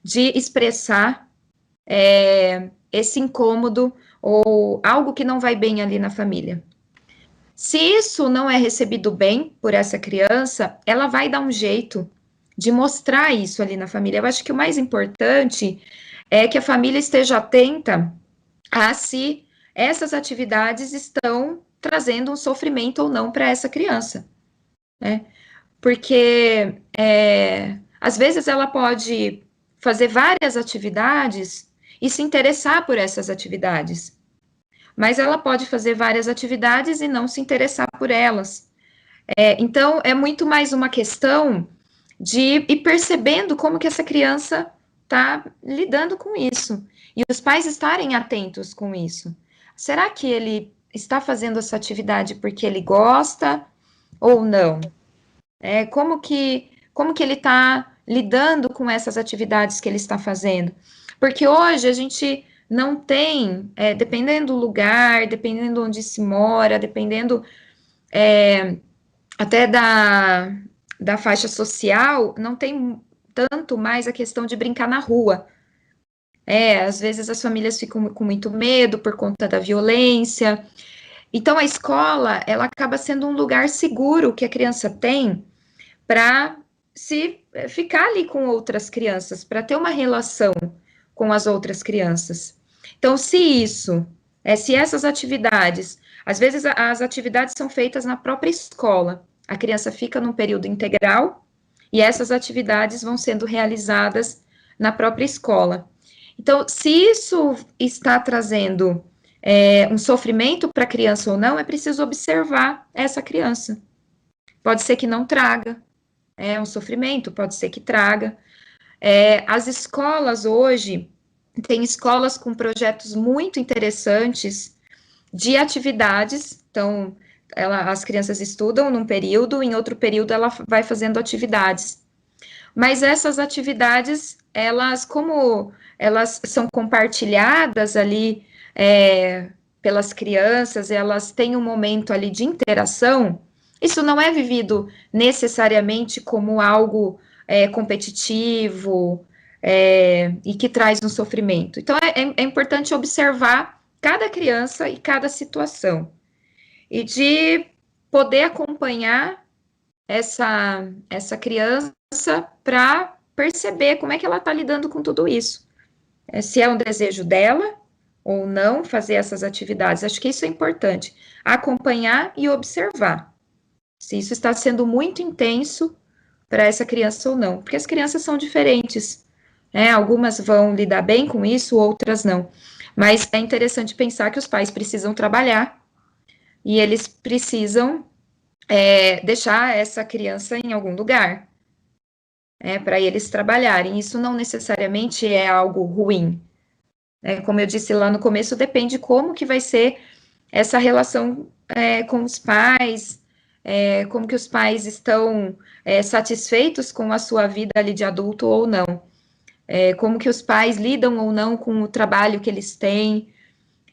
de expressar esse incômodo ou algo que não vai bem ali na família. Se isso não é recebido bem por essa criança, ela vai dar um jeito de mostrar isso ali na família. Eu acho que o mais importante é que a família esteja atenta a se essas atividades estão trazendo um sofrimento ou não para essa criança, né? Porque às vezes ela pode fazer várias atividades e se interessar por essas atividades, mas ela pode fazer várias atividades e não se interessar por elas. Então, é muito mais uma questão de ir percebendo como que essa criança está lidando com isso, e os pais estarem atentos com isso. Será que ele está fazendo essa atividade porque ele gosta ou não? Como que ele está lidando com essas atividades que ele está fazendo? Porque hoje a gente não tem, dependendo do lugar, dependendo onde se mora, dependendo até da faixa social, não tem tanto mais a questão de brincar na rua. Às vezes as famílias ficam com muito medo por conta da violência. Então, a escola, ela acaba sendo um lugar seguro que a criança tem para ficar ali com outras crianças, para ter uma relação com as outras crianças. Então, se essas atividades, às vezes as atividades são feitas na própria escola, a criança fica num período integral e essas atividades vão sendo realizadas na própria escola. Então, se isso está trazendo um sofrimento para a criança ou não, é preciso observar essa criança. Pode ser que não traga um sofrimento, pode ser que traga. As escolas hoje, tem escolas com projetos muito interessantes de atividades. Então, as crianças estudam num período, em outro período ela vai fazendo atividades. Mas essas atividades, como elas são compartilhadas ali pelas crianças, elas têm um momento ali de interação, isso não é vivido necessariamente como algo competitivo, e que traz um sofrimento. Então, é importante observar cada criança e cada situação, e de poder acompanhar essa criança para perceber como é que ela está lidando com tudo isso. Se é um desejo dela ou não fazer essas atividades. Acho que isso é importante. Acompanhar e observar se isso está sendo muito intenso para essa criança ou não. Porque as crianças são diferentes, né? Algumas vão lidar bem com isso, outras não. Mas é interessante pensar que os pais precisam trabalhar e eles precisam deixar essa criança em algum lugar, para eles trabalharem. Isso não necessariamente é algo ruim. Como eu disse lá no começo, depende como que vai ser essa relação com os pais, como que os pais estão satisfeitos com a sua vida ali de adulto ou não, como que os pais lidam ou não com o trabalho que eles têm,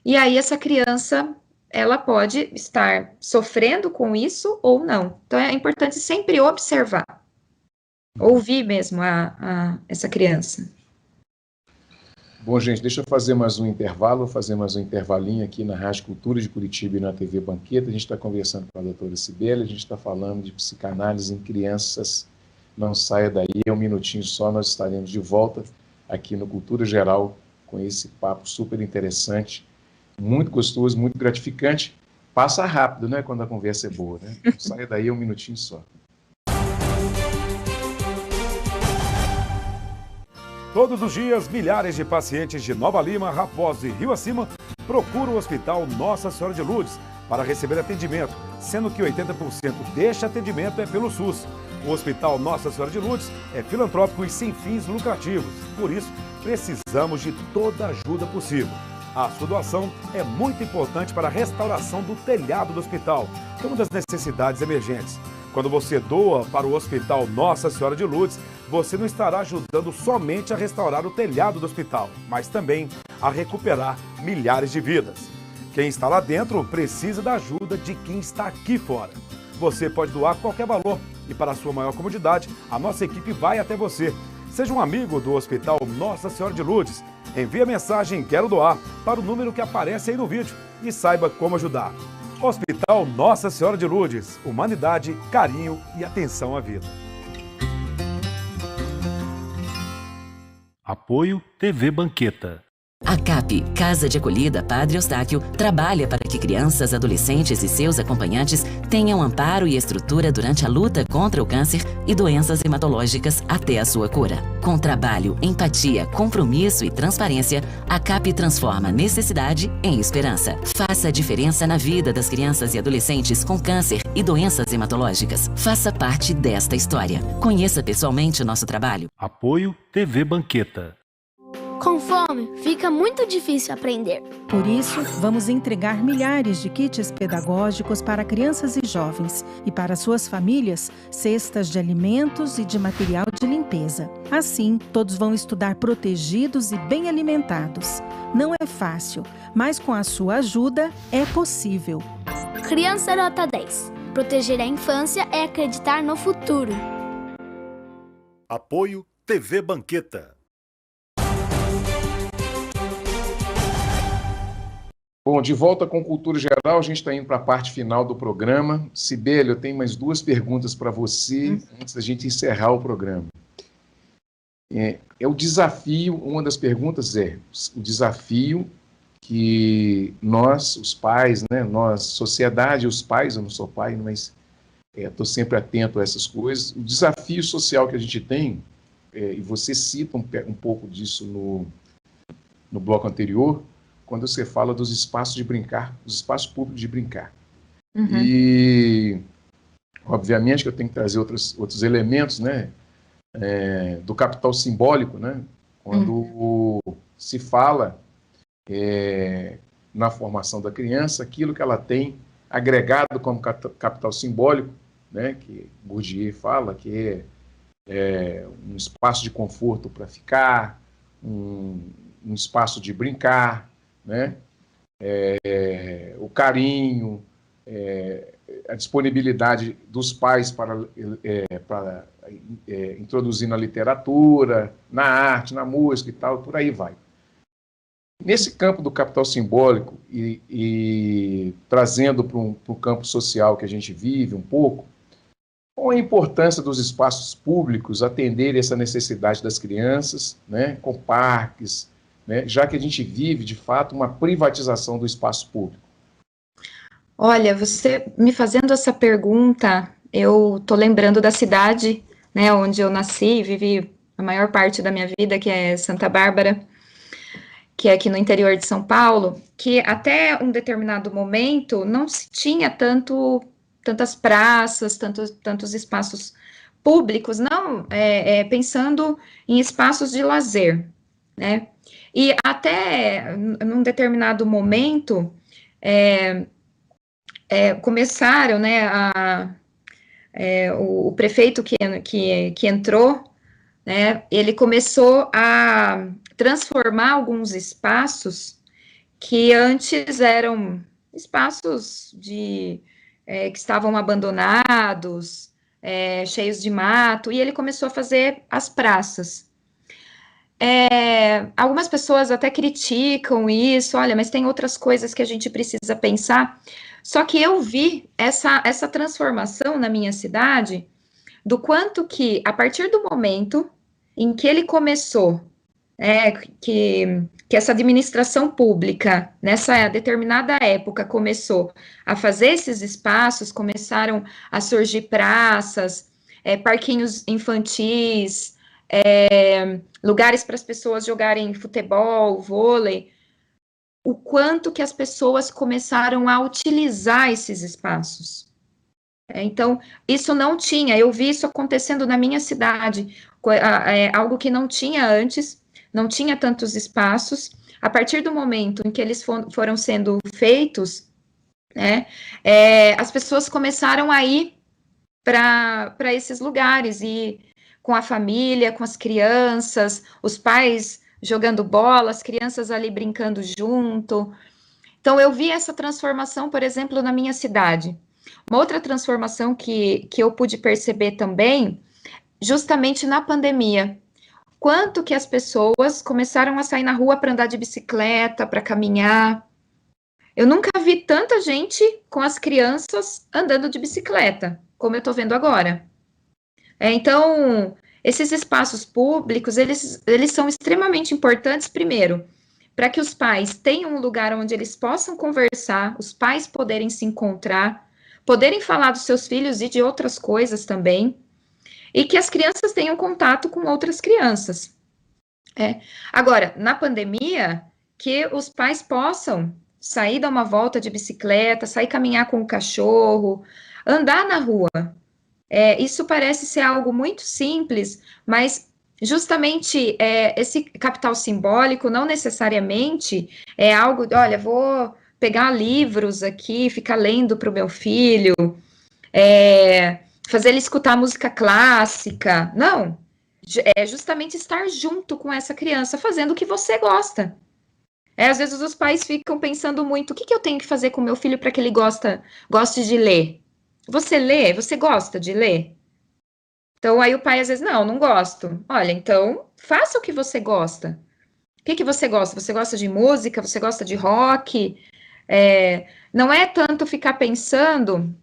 e aí essa criança, ela pode estar sofrendo com isso ou não. Então, é importante sempre observar, ouvir mesmo essa criança. Bom, gente, deixa eu fazer mais um intervalo, fazer mais um intervalinho aqui na Rádio Cultura de Curitiba e na TV Banqueta. A gente está conversando com a doutora Cibele, a gente está falando de psicanálise em crianças. Não saia daí, é um minutinho só, nós estaremos de volta aqui no Cultura Geral com esse papo super interessante, muito gostoso, muito gratificante. Passa rápido, né, quando a conversa é boa, né? Não saia daí, é um minutinho só. Todos os dias, milhares de pacientes de Nova Lima, Raposo e Rio Acima procuram o Hospital Nossa Senhora de Lourdes para receber atendimento, sendo que 80% deste atendimento é pelo SUS. O Hospital Nossa Senhora de Lourdes é filantrópico e sem fins lucrativos, por isso precisamos de toda a ajuda possível. A sua doação é muito importante para a restauração do telhado do hospital, que é uma das necessidades emergentes. Quando você doa para o Hospital Nossa Senhora de Lourdes, você não estará ajudando somente a restaurar o telhado do hospital, mas também a recuperar milhares de vidas. Quem está lá dentro precisa da ajuda de quem está aqui fora. Você pode doar qualquer valor e, para a sua maior comodidade, a nossa equipe vai até você. Seja um amigo do Hospital Nossa Senhora de Lourdes. Envie a mensagem "Quero doar" para o número que aparece aí no vídeo e saiba como ajudar. Hospital Nossa Senhora de Lourdes. Humanidade, carinho e atenção à vida. Apoio TV Banqueta. A CAP, Casa de Acolhida Padre Eustáquio, trabalha para que crianças, adolescentes e seus acompanhantes tenham amparo e estrutura durante a luta contra o câncer e doenças hematológicas até a sua cura. Com trabalho, empatia, compromisso e transparência, a CAP transforma necessidade em esperança. Faça a diferença na vida das crianças e adolescentes com câncer e doenças hematológicas. Faça parte desta história. Conheça pessoalmente o nosso trabalho. Apoio TV Banqueta. Com fome, fica muito difícil aprender. Por isso, vamos entregar milhares de kits pedagógicos para crianças e jovens e para suas famílias, cestas de alimentos e de material de limpeza. Assim, todos vão estudar protegidos e bem alimentados. Não é fácil, mas com a sua ajuda é possível. Criança nota 10. Proteger a infância é acreditar no futuro. Apoio TV Banqueta. Bom, de volta com Cultura Geral, a gente está indo para a parte final do programa. Cibele, eu tenho mais duas perguntas para você antes da gente encerrar o programa. O desafio, uma das perguntas é o desafio que nós, os pais, né, nós, sociedade, os pais, eu não sou pai, mas estou sempre atento a essas coisas, o desafio social que a gente tem, e você cita um pouco disso no bloco anterior, quando você fala dos espaços de brincar, dos espaços públicos de brincar. E, obviamente, que eu tenho que trazer outros elementos, né, do capital simbólico, né, quando se fala na formação da criança, aquilo que ela tem agregado como capital simbólico, né, que Bourdieu fala, que é um espaço de conforto para ficar, um espaço de brincar, né? O carinho, a disponibilidade dos pais para introduzir na literatura, na arte, na música e tal, por aí vai. Nesse campo do capital simbólico e trazendo para o campo social que a gente vive um pouco, qual a importância dos espaços públicos atenderem essa necessidade das crianças, né, com parques, né, já que a gente vive, de fato, uma privatização do espaço público? Olha, você me fazendo essa pergunta, eu estou lembrando da cidade, né, onde eu nasci, vivi a maior parte da minha vida, que é Santa Bárbara, que é aqui no interior de São Paulo, que até um determinado momento não se tinha tantas praças, tantos espaços públicos, não, pensando em espaços de lazer, né? E até num determinado momento começaram, né, o prefeito que entrou, né, ele começou a transformar alguns espaços que antes eram espaços que estavam abandonados, cheios de mato, e ele começou a fazer as praças. Algumas pessoas até criticam isso, olha, mas tem outras coisas que a gente precisa pensar. Só que eu vi essa transformação na minha cidade, do quanto que, a partir do momento em que ele começou, que essa administração pública, nessa determinada época, começou a fazer esses espaços, começaram a surgir praças, parquinhos infantis, lugares para as pessoas jogarem futebol, vôlei, o quanto que as pessoas começaram a utilizar esses espaços. Então, isso não tinha, eu vi isso acontecendo na minha cidade, algo que não tinha antes, não tinha tantos espaços. A partir do momento em que eles foram sendo feitos, né, as pessoas começaram a ir para esses lugares, e com a família, com as crianças, os pais jogando bola, as crianças ali brincando junto. Então, eu vi essa transformação, por exemplo, na minha cidade. Uma outra transformação que eu pude perceber também, justamente na pandemia, quanto que as pessoas começaram a sair na rua para andar de bicicleta, para caminhar. Eu nunca vi tanta gente com as crianças andando de bicicleta, como eu estou vendo agora. Então, esses espaços públicos, eles são extremamente importantes, primeiro, para que os pais tenham um lugar onde eles possam conversar, os pais poderem se encontrar, poderem falar dos seus filhos e de outras coisas também, e que as crianças tenham contato com outras crianças. Agora, na pandemia, que os pais possam sair dar uma volta de bicicleta, sair caminhar com o cachorro, andar na rua. Isso parece ser algo muito simples, mas justamente esse capital simbólico não necessariamente é algo, olha, vou pegar livros aqui, ficar lendo para o meu filho, fazer ele escutar música clássica. Não, é justamente estar junto com essa criança, fazendo o que você gosta. Às vezes os pais ficam pensando muito, o que eu tenho que fazer com o meu filho para que ele goste de ler? Você lê? Você gosta de ler? Então, aí o pai às vezes, não gosto. Olha, então, faça o que você gosta. O que você gosta? Você gosta de música? Você gosta de rock? Não é tanto ficar pensando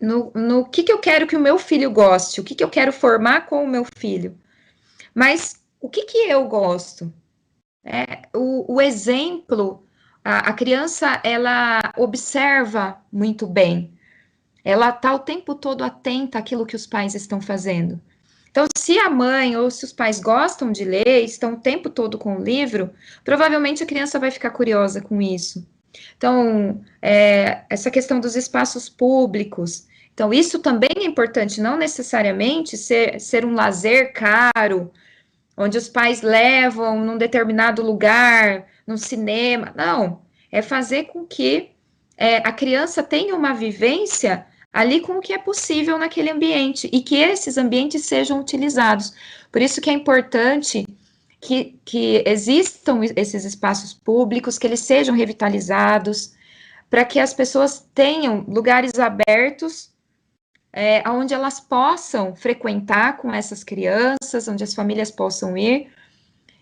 no que eu quero que o meu filho goste, o que eu quero formar com o meu filho. Mas o que eu gosto? O exemplo, a criança, ela observa muito bem. Ela está o tempo todo atenta àquilo que os pais estão fazendo. Então, se a mãe ou se os pais gostam de ler, estão o tempo todo com o livro, provavelmente a criança vai ficar curiosa com isso. Então, essa questão dos espaços públicos. Então, isso também é importante, não necessariamente ser um lazer caro, onde os pais levam num determinado lugar, no cinema. Não, é fazer com que a criança tenha uma vivência ali com o que é possível naquele ambiente, e que esses ambientes sejam utilizados. Por isso que é importante que existam esses espaços públicos, que eles sejam revitalizados, para que as pessoas tenham lugares abertos onde elas possam frequentar com essas crianças, onde as famílias possam ir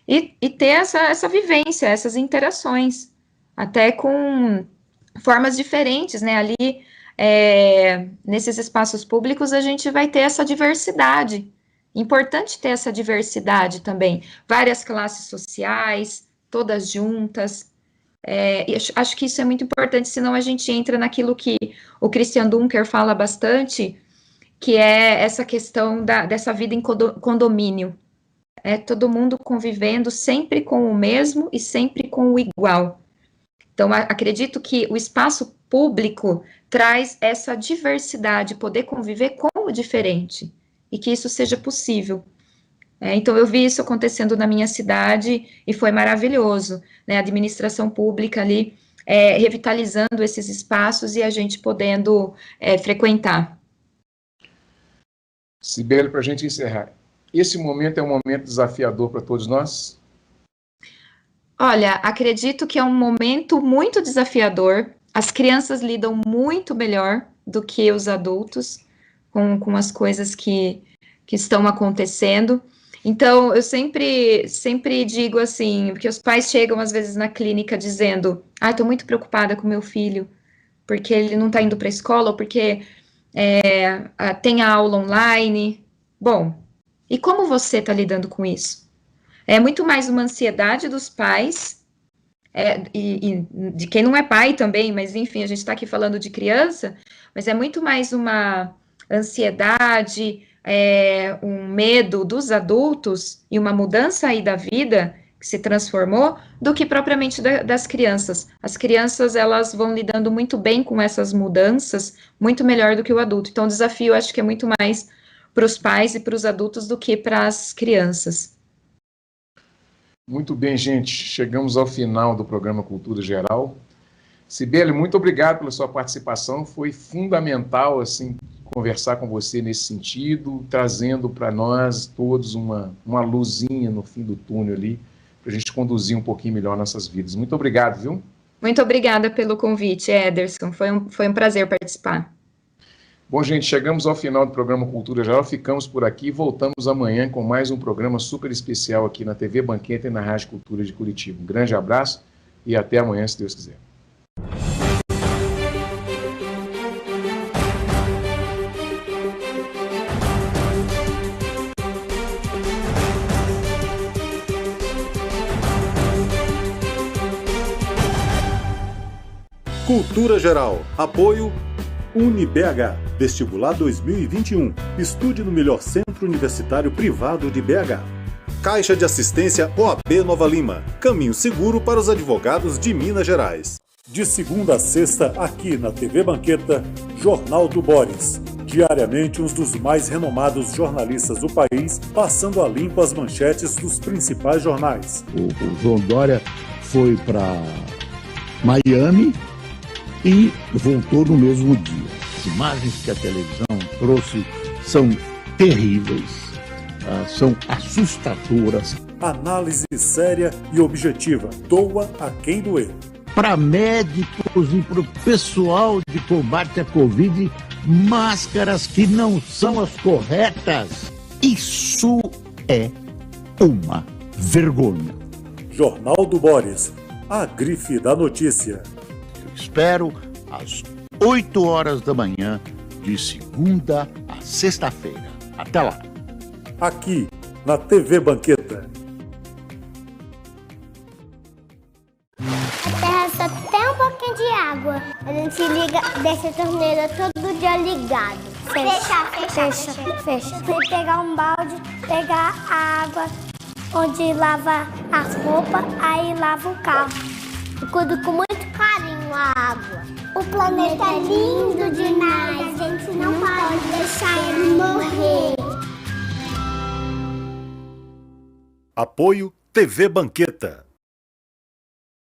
e ter essa vivência, essas interações, até com formas diferentes, né? Ali, nesses espaços públicos, a gente vai ter essa diversidade. Importante ter essa diversidade também. Várias classes sociais, todas juntas. Acho que isso é muito importante, senão a gente entra naquilo que o Christian Dunker fala bastante, que é essa questão dessa vida em condomínio. Todo mundo convivendo sempre com o mesmo e sempre com o igual. Então, acredito que o espaço público traz essa diversidade, poder conviver com o diferente, e que isso seja possível. Então, eu vi isso acontecendo na minha cidade, e foi maravilhoso, né? A administração pública ali, revitalizando esses espaços e a gente podendo frequentar. Sibeli, para a gente encerrar, esse momento é um momento desafiador para todos nós? Olha, acredito que é um momento muito desafiador. As crianças lidam muito melhor do que os adultos com as coisas que estão acontecendo. Então, eu sempre digo assim, porque os pais chegam às vezes na clínica dizendo: estou muito preocupada com meu filho, porque ele não está indo para a escola, ou porque tem a aula online. Bom, e como você está lidando com isso? É muito mais uma ansiedade dos pais, e de quem não é pai também, mas enfim, a gente está aqui falando de criança, mas é muito mais uma ansiedade, um medo dos adultos e uma mudança aí da vida que se transformou, do que propriamente das crianças. As crianças, elas vão lidando muito bem com essas mudanças, muito melhor do que o adulto. Então, o desafio, acho que é muito mais para os pais e para os adultos do que para as crianças. Muito bem, gente. Chegamos ao final do programa Cultura Geral. Sibeli, muito obrigado pela sua participação. Foi fundamental, assim, conversar com você nesse sentido, trazendo para nós todos uma luzinha no fim do túnel ali, para a gente conduzir um pouquinho melhor nossas vidas. Muito obrigado, viu? Muito obrigada pelo convite, Ederson. Foi um prazer participar. Bom, gente, chegamos ao final do programa Cultura Geral, ficamos por aqui e voltamos amanhã com mais um programa super especial aqui na TV Banqueta e na Rádio Cultura de Curitiba. Um grande abraço e até amanhã, se Deus quiser. Cultura Geral. Apoio UniBH. Vestibular 2021. Estude no melhor centro universitário privado de BH. Caixa de Assistência OAB Nova Lima. Caminho seguro para os advogados de Minas Gerais. De segunda a sexta, aqui na TV Banqueta, Jornal do Boris. Diariamente, um dos mais renomados jornalistas do país, passando a limpo as manchetes dos principais jornais. O João Dória foi para Miami e voltou no mesmo dia. As imagens que a televisão trouxe são terríveis, são assustadoras. Análise séria e objetiva. Doa a quem doer. Para médicos e para o pessoal de combate à Covid, máscaras que não são as corretas. Isso é uma vergonha. Jornal do Boris. A grife da notícia. Eu espero às 8 horas da manhã, de segunda a sexta-feira. Até lá. Aqui, na TV Banqueta. A terra só tem um pouquinho de água. A gente deixa a torneira todo dia ligado. Fecha. Você pegar um balde, pegar a água onde lava as roupas, aí lava o carro. Eu cuido com muito carinho a água. O planeta é lindo demais, a gente não pode deixar ele morrer. Apoio TV Banqueta.